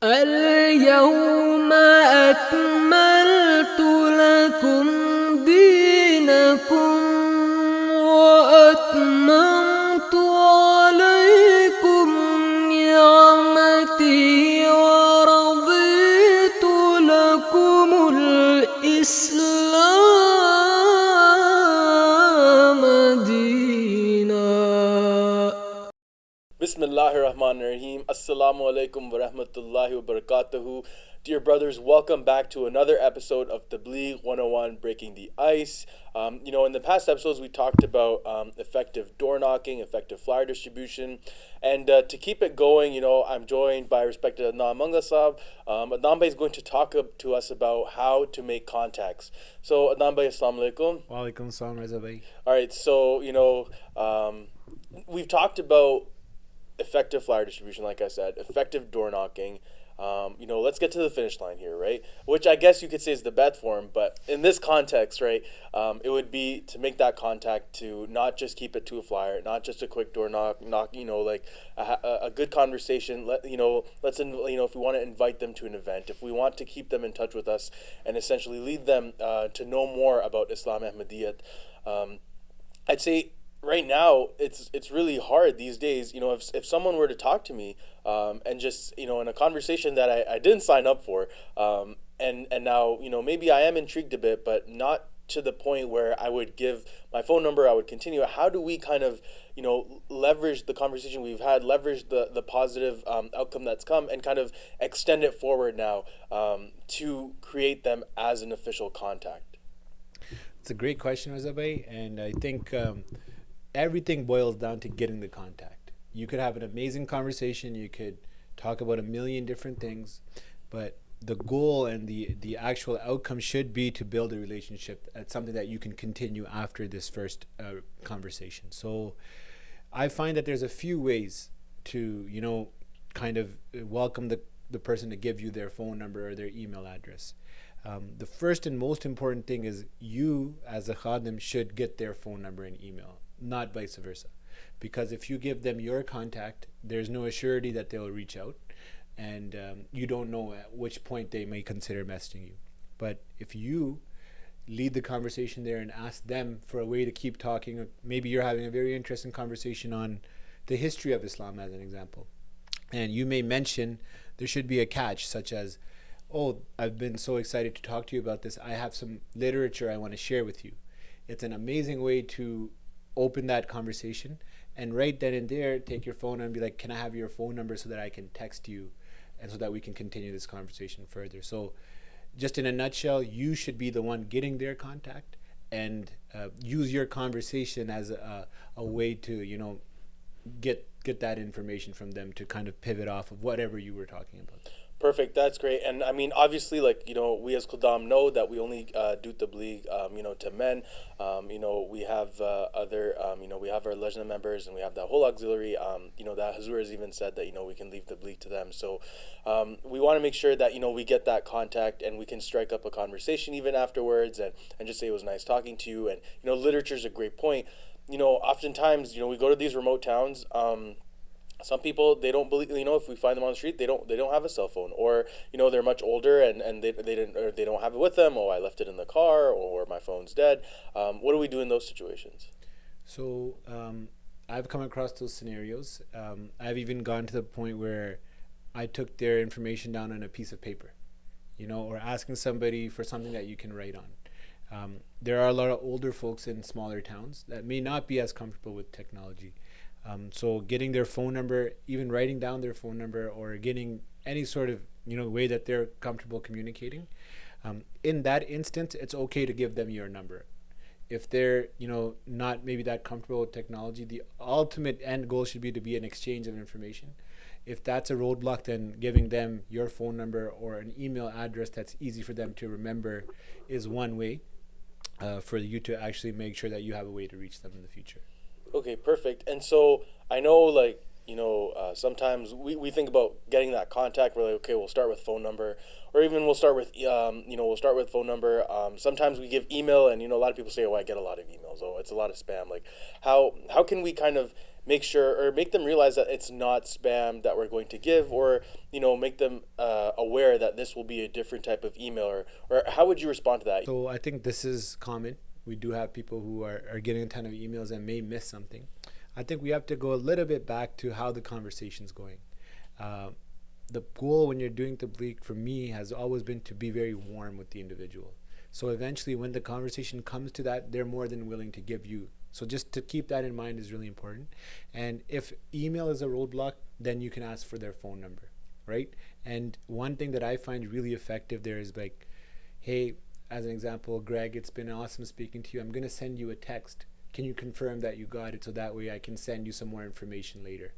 اليوم أكملت لكم دينكم وأتممت عليكم نعمتي ورضيت لكم الإسلام دينا. Bismillahirrahmanirrahim. Assalamu alaikum wa rahmatullahi wa barakatuhu. Dear brothers, welcome back to another episode of TABLIGH 101 Breaking the Ice. In the past episodes, we talked about effective door knocking, effective flyer distribution. And to keep it going, I'm joined by Respected Adnan Mangla Sahib. Adnan Bhai is going to talk to us about how to make contacts. So, Adnan Bhai, assalamu alaikum. Walaikum salam, Reza bhai. All right, so, we've talked about effective flyer distribution, like I said, effective door knocking. Let's get to the finish line here, right? Which I guess you could say is the bet form, but in this context, right, it would be to make that contact, to not just keep it to a flyer, not just a quick door knock, like a good conversation. If we want to invite them to an event, if we want to keep them in touch with us, and essentially lead them to know more about Islam Ahmadiyyat, I'd say right now it's really hard these days. If someone were to talk to me and just in a conversation that I didn't sign up for, and now maybe I am intrigued a bit, but not to the point where I would give my phone number, I would continue. How do we kind of leverage the conversation we've had, leverage the positive outcome that's come, and kind of extend it forward now to create them as an official contact? It's a great question, Reza bhai, and I think everything boils down to getting the contact. You could have an amazing conversation, you could talk about a million different things, but the goal and the actual outcome should be to build a relationship. That's something that you can continue after this first conversation. So I find that there's a few ways to kind of welcome the person to give you their phone number or their email address. The first and most important thing is you as a khadim should get their phone number and email, not vice versa. Because if you give them your contact, there's no assurity that they'll reach out, and you don't know at which point they may consider messaging you. But if you lead the conversation there and ask them for a way to keep talking, maybe you're having a very interesting conversation on the history of Islam as an example, and you may mention there should be a catch, such as, oh, I've been so excited to talk to you about this. I have some literature I want to share with you. It's an amazing way to open that conversation, and right then and there take your phone and be like, can I have your phone number so that I can text you and so that we can continue this conversation further. So just in a nutshell, you should be the one getting their contact, and use your conversation as a way to get that information from them to kind of pivot off of whatever you were talking about. Perfect. That's great. And I mean, obviously, we as Qudam know that we only do tabligh, to men. We have other, we have our Lajna members, and we have that whole auxiliary, that Hazur has even said that, we can leave tabligh to them. So we want to make sure that, we get that contact and we can strike up a conversation even afterwards, and just say it was nice talking to you. And, literature is a great point. Oftentimes, we go to these remote towns. Some people, they don't believe, if we find them on the street, they don't have a cell phone, or they're much older and they didn't, or they don't have it with them. Oh, I left it in the car, or my phone's dead. What do we do in those situations? So I've come across those scenarios. I've even gone to the point where I took their information down on a piece of paper, or asking somebody for something that you can write on. There are a lot of older folks in smaller towns that may not be as comfortable with technology. So getting their phone number, even writing down their phone number, or getting any sort of way that they're comfortable communicating. In that instance, it's okay to give them your number. If they're not maybe that comfortable with technology, the ultimate end goal should be to be an exchange of information. If that's a roadblock, then giving them your phone number or an email address that's easy for them to remember is one way for you to actually make sure that you have a way to reach them in the future. Okay, perfect. And so I know, sometimes we think about getting that contact. We're like, okay, we'll start with phone number, or even we'll start with phone number. Sometimes we give email, and a lot of people say, oh, I get a lot of emails. Oh, it's a lot of spam. Like, how can we kind of make sure or make them realize that it's not spam that we're going to give, or make them aware that this will be a different type of email, or how would you respond to that? So I think this is common. We do have people who are getting a ton of emails and may miss something. I think we have to go a little bit back to how the conversation's going. The goal when you're doing tabligh for me has always been to be very warm with the individual. So eventually when the conversation comes to that, they're more than willing to give you. So just to keep that in mind is really important. And if email is a roadblock, then you can ask for their phone number, right? And one thing that I find really effective there is like, hey, as an example, Greg, it's been awesome speaking to you. I'm going to send you a text. Can you confirm that you got it, so that way I can send you some more information later?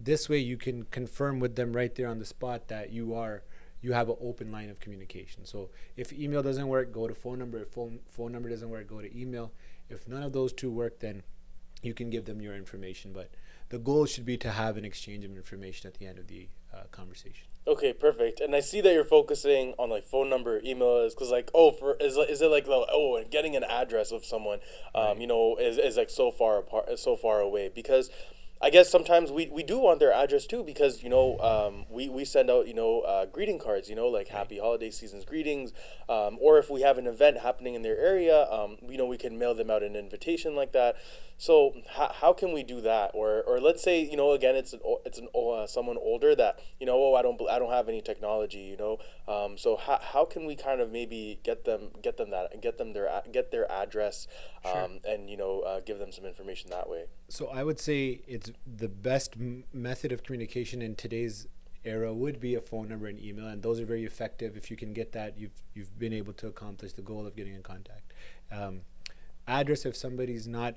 This way you can confirm with them right there on the spot that you have an open line of communication. So if email doesn't work, go to phone number. If phone number doesn't work, go to email. If none of those two work, then you can give them your information. But the goal should be to have an exchange of information at the end of the conversation. Okay, perfect. And I see that you're focusing on like phone number, email, is because like is it like and getting an address of someone, Right. is like so far apart, so far away, because I guess sometimes we do want their address too, because we send out greeting cards, like happy holiday seasons greetings, or if we have an event happening in their area, we can mail them out an invitation like that. So how can we do that? Or let's say again it's someone older that I don't have any technology, so how can we kind of maybe get them their address, Sure. and give them some information that way. So I would say it's the best method of communication in today's era would be a phone number and email, and those are very effective. If you can get that, you've been able to accomplish the goal of getting in contact. Address, if somebody's not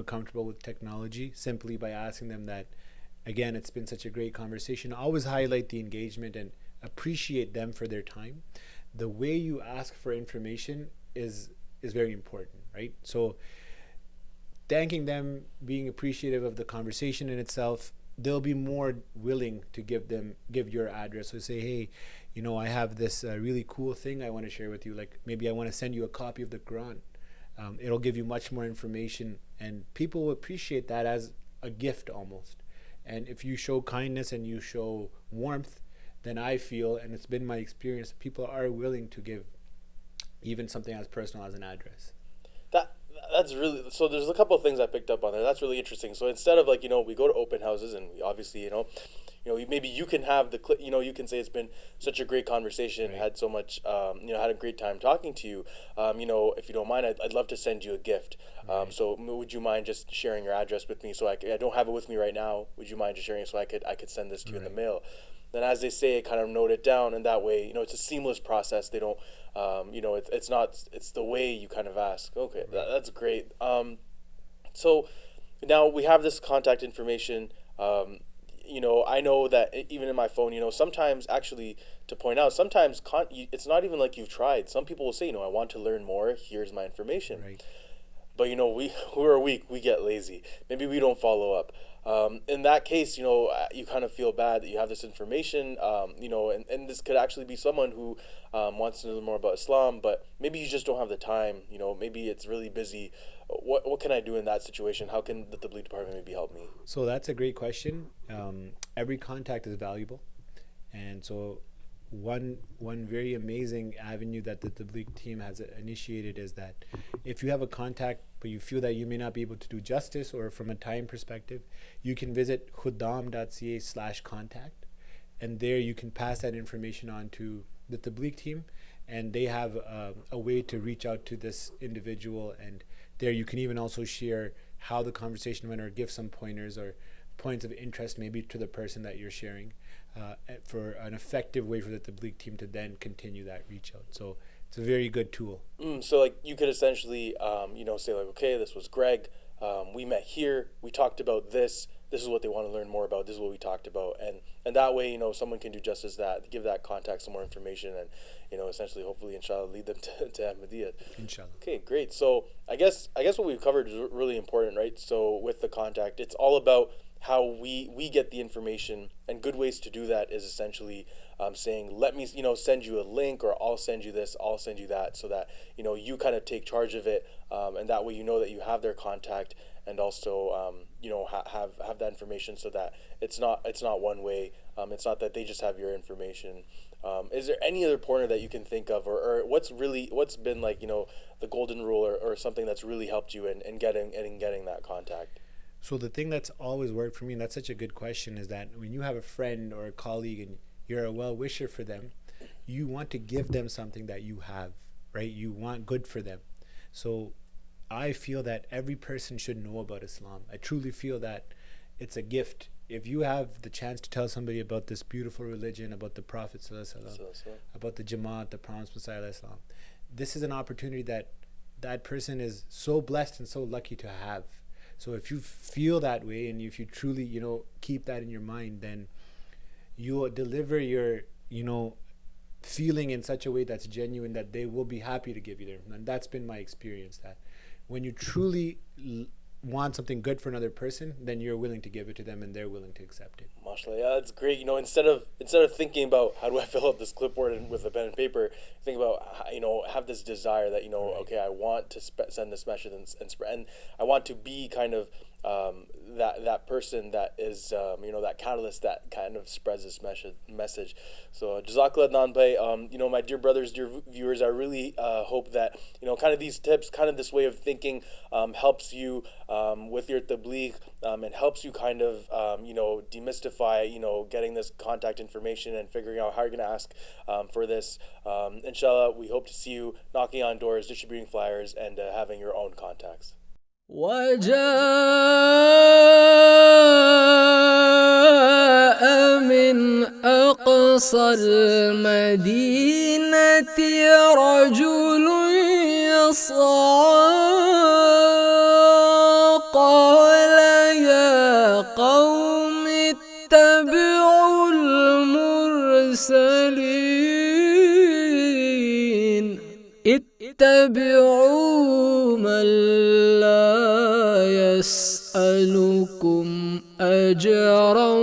comfortable with technology, simply by asking them that. Again, it's been such a great conversation. Always highlight the engagement and appreciate them for their time. The way you ask for information is very important, right? So thanking them, being appreciative of the conversation in itself, they'll be more willing to give your address. So say, hey, I have this really cool thing I want to share with you. Like maybe I want to send you a copy of the Quran. It'll give you much more information, and people will appreciate that as a gift almost. And if you show kindness and you show warmth, then I feel, and it's been my experience, people are willing to give even something as personal as an address. That's really, so there's a couple of things I picked up on there. That's really interesting. So instead of like we go to open houses, and we obviously maybe you can have you can say it's been such a great conversation, Right. had so much had a great time talking to you, if you don't mind, I'd love to send you a gift. Right. So would you mind just sharing your address with me, so I don't have it with me right now, would you mind just sharing it so I could send this to you in the Right. mail? Then as they say it, kind of note it down, and that way it's a seamless process. They don't it's the way you kind of ask. Okay, Right. that's great. So now we have this contact information. I know that even in my phone, sometimes, actually, to point out, sometimes it's not even like you've tried. Some people will say, I want to learn more. Here's my information. Right. But we're weak. We get lazy. Maybe we don't follow up. In that case, you kind of feel bad that you have this information. And this could actually be someone who wants to know more about Islam, but maybe you just don't have the time. Maybe it's really busy. What can I do in that situation? How can the Tabligh department maybe help me? So that's a great question. Every contact is valuable, and so one very amazing avenue that the Tabligh team has initiated is that if you have a contact but you feel that you may not be able to do justice, or from a time perspective, you can visit khuddam.ca/contact, and there you can pass that information on to the Tabligh team, and they have a way to reach out to this individual, and there you can even also share how the conversation went, or give some pointers or points of interest maybe to the person that you're sharing, for an effective way for the Tabligh team to then continue that reach out. So it's a very good tool. So like you could essentially, say like, okay, this was Greg. We met here. We talked about this. This is what they want to learn more about. This is what we talked about, and that way, someone can do just as that. Give that contact some more information, and essentially, hopefully, inshallah, lead them to Ahmadiyya. Inshallah. Okay, great. So I guess what we've covered is really important, right? So with the contact, it's all about how we get the information, and good ways to do that is essentially saying, let me send you a link, or I'll send you this, I'll send you that, so that you kind of take charge of it, and that way that you have their contact, and also have that information so that it's not one way. It's not that they just have your information. Is there any other pointer that you can think of, or what's been like the golden rule, or something that's really helped you in getting that contact? So the thing that's always worked for me, and that's such a good question, is that when you have a friend or a colleague and you're a well-wisher for them, you want to give them something that you have, right? You want good for them. So I feel that every person should know about Islam. I truly feel that it's a gift. If you have the chance to tell somebody about this beautiful religion, about the Prophet ﷺ, about the Jamaat, the Promised Messiah Islam, this is an opportunity that person is so blessed and so lucky to have. So if you feel that way, and if you truly, keep that in your mind, then you'll deliver your, feeling in such a way that's genuine, that they will be happy to give you their. And that's been my experience, that when you truly want something good for another person, then you're willing to give it to them, and they're willing to accept it. MashaAllah, yeah, that's great. Instead of thinking about how do I fill up this clipboard and with a pen and paper, think about have this desire that okay, I want to send this message and spread, and I want to be kind of that person that is that catalyst that kind of spreads this message. So Jazakallah Adnan Bhai, my dear brothers, dear viewers, I really hope that kind of these tips, kind of this way of thinking helps you with your tabligh, and helps you kind of demystify getting this contact information and figuring out how you're going to ask for this. Inshallah, we hope to see you knocking on doors, distributing flyers, and having your own contacts. وجاء من أقصى المدينة رجل يسعى قال يا قوم اتبعوا المرسلين اتبعوا من لا يسألكم أجرا